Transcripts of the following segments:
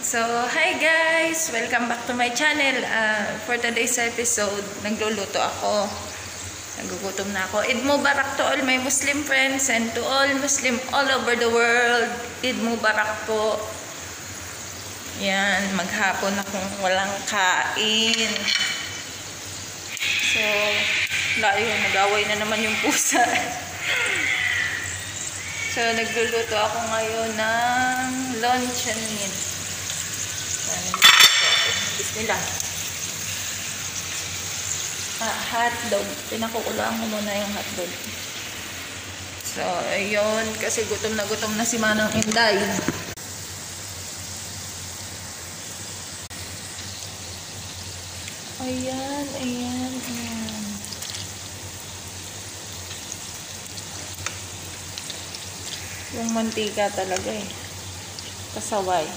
So, hi guys! Welcome back to my channel. For today's episode, nagluluto ako. Nagugutom na ako. Eid Mubarak to all my Muslim friends and to all Muslim all over the world. Eid Mubarak po. Yan, maghapon akong walang kain. So, layo, nag-away na naman yung pusa. So, nagluluto ako ngayon ng luncheon meat. Bismillah. Hotdog. Pinakukulaan ko muna yung hotdog. So, ayun. Kasi gutom na si Manang Inday. Ayan, ayan, ayan. Yung mantika talaga eh. Kasaway.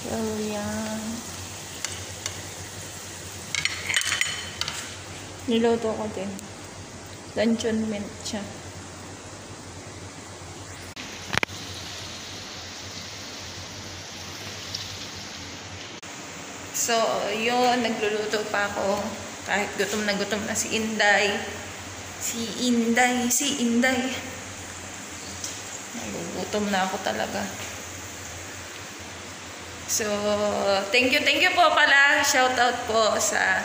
So, yan. Niluto ko din. Luncheon meat siya. So, yun. Nagluluto pa ako. Kahit gutom na si Inday. Si Inday. Nagugutom na ako talaga. So, thank you po pala. Shout out po sa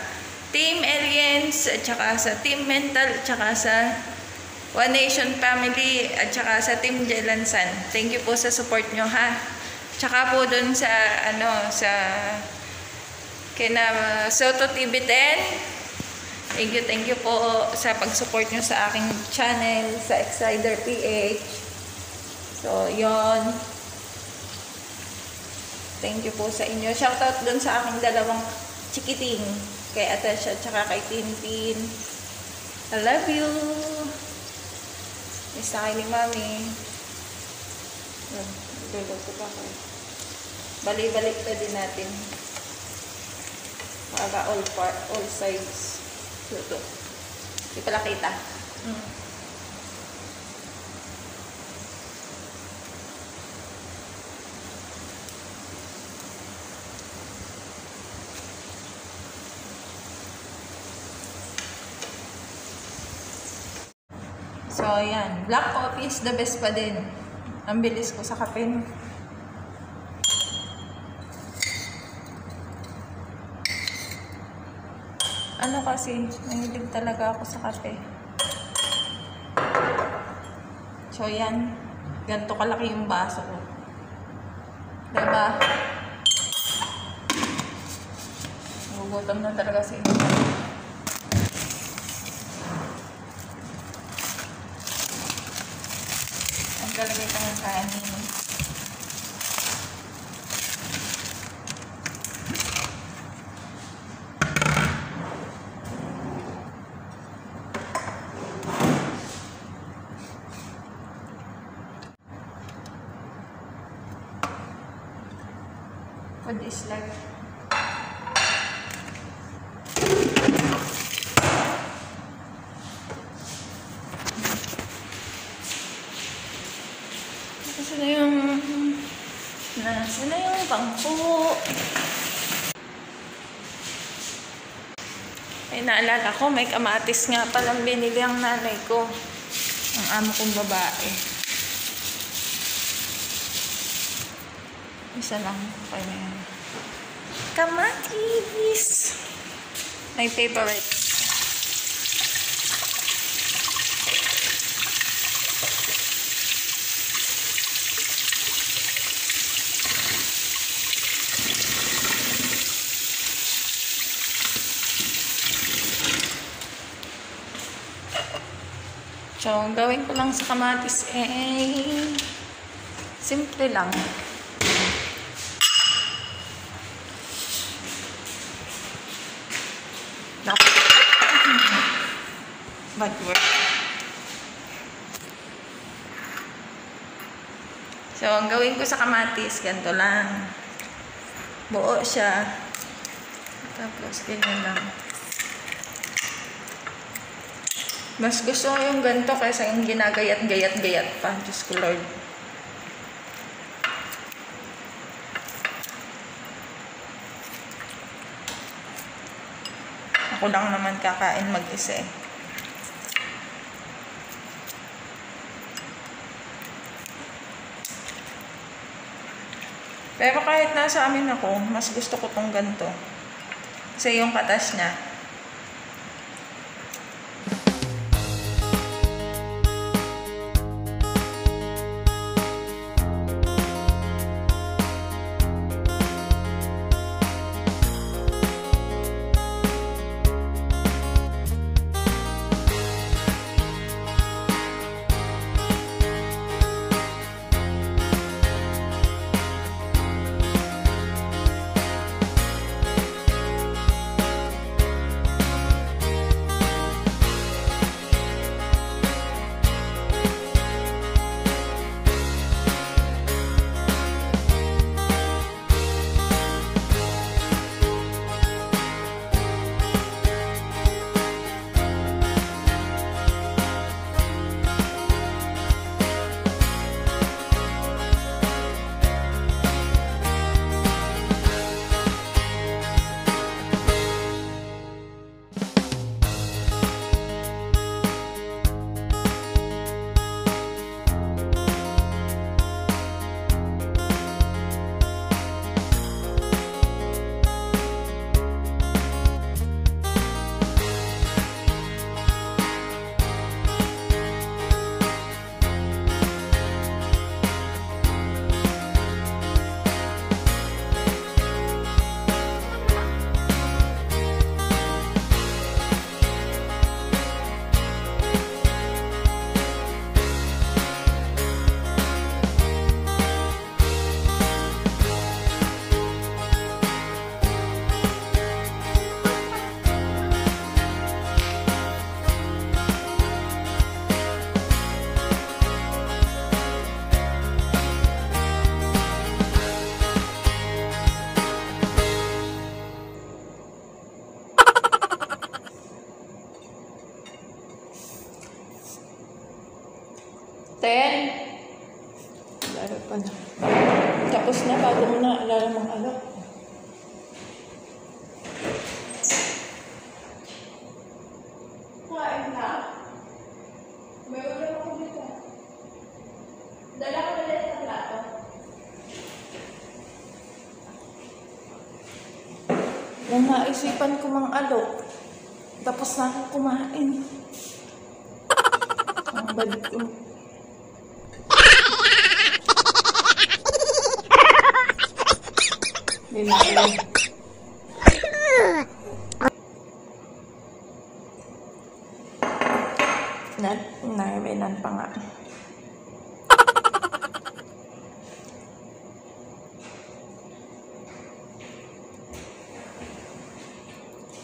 Team Aliens, at saka sa Team Mental, at saka sa One Nation Family, at saka sa Team Jelansan. Thank you po sa support nyo, ha. Tsaka po dun sa, sa kina Soto TV 10. Thank you po sa pag-support nyo sa aking channel, sa Exider PH. So, yon. Thank you po sa inyo. Shoutout dun sa aking dalawang chikiting. Kay Atasha at saka kay Tintin. I love you. Miss na kayo ni Mami. Luluto pa ko. Balik-balik pa din natin. Para all sides. Luto. Di pala kita. So, ayan. Black coffee is the best pa din. Ang bilis ko sa kape. Kasi, nahilig talaga ako sa kape. So, ayan. Ganito kalaki yung baso ko. Diba? Nagugutom na talaga si Inday. Kalagay ka ng kanin. Food is life. Nasaan na yung bangko? Ay, naalala ko, may kamatis nga palang binili ang nanay ko. Ang amo kong babae. Isa lang. Okay na yan. Kamatis! My favorite. So, ang gawin ko lang sa kamatis simple lang. Bad word. So, ang gawin ko sa kamatis, ganito lang. Buo siya. Tapos, ganyan lang. Mas gusto ko yung ganito kaysa yung ginagayat-gayat-gayat pa. Diyos ko Lord. Ako lang naman kakain mag-isa eh. Pero kahit nasa amin ako, mas gusto ko tong ganito. Kasi yung katas niya. Lalo pa na. Tapos na, bago mo na alala mong alak. Kuhain ka? May ulam ako dito. Dala ko na sa plato. Nang maisipan ko mang alok, tapos na ako kumain. Ang balik ko. Dinaalan. Naiwinan pa nga.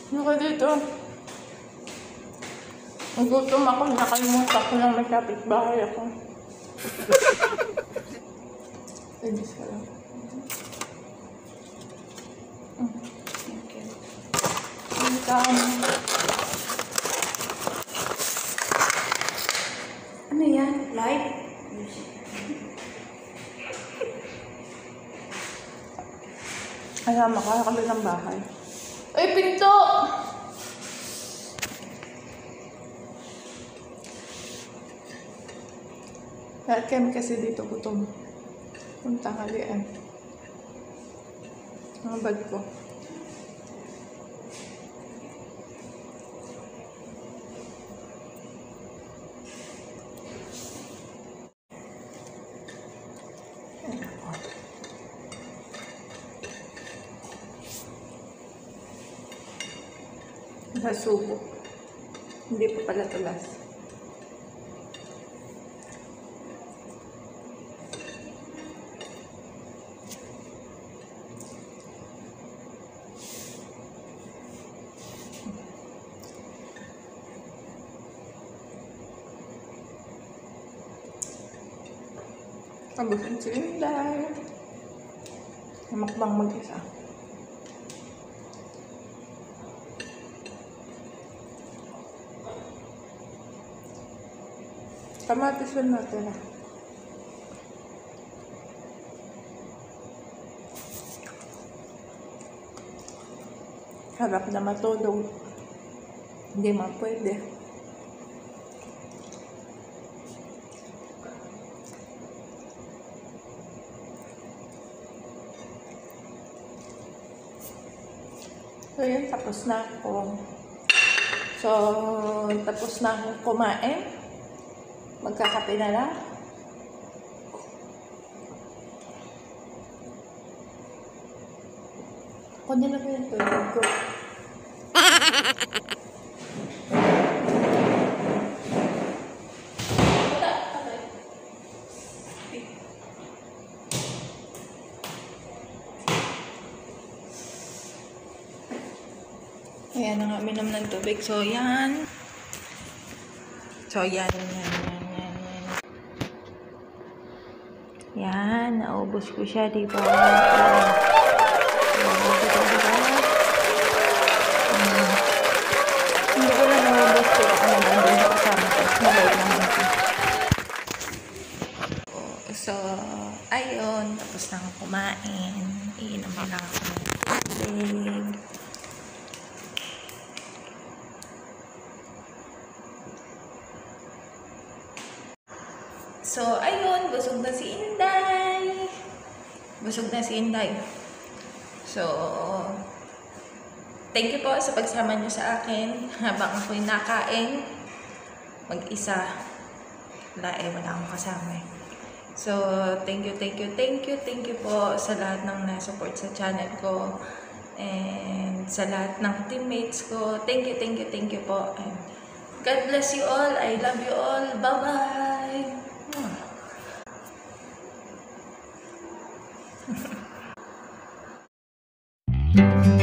Ano ka dito? Nagutom ako, nakalimutan ko lang may kapitbahay ako. Ay, Diyos ka lang. Okay. Ano yan? Live? Alam, makakalo ng bahay. Ay, pinto! Lahat kami kasi dito gutom. Punta halian. Ang bag ko. Nasubo. Hindi pa pala tulas. Abusin si Inday. Namakbang mag-isa. Kamatis lang natin na. Harap na matulog. Hindi man pwede. So yun, tapos na ako. So, tapos na akong kumain. Magkakape na lang. Ako nila ko yung tulog ko. Ayan na nga, minom ng tubig. So, yan. So, yan. Yan, naubos ko siya, diba? Hindi ko lang naubos ko. Ano ba, hindi ko kasama ko. Mabait naman ko. So, ayun. Tapos na ako kumain. Iinom lang ako ng tubig. So, ayun, busog na si Inday. Busog na si Inday. So, thank you po sa pagsama niyo sa akin habang ako'y nakain. Mag-isa. Wala akong kasama. So, thank you po sa lahat ng na-support sa channel ko. And sa lahat ng teammates ko. Thank you po. And God bless you all. I love you all. Bye-bye. Thank you.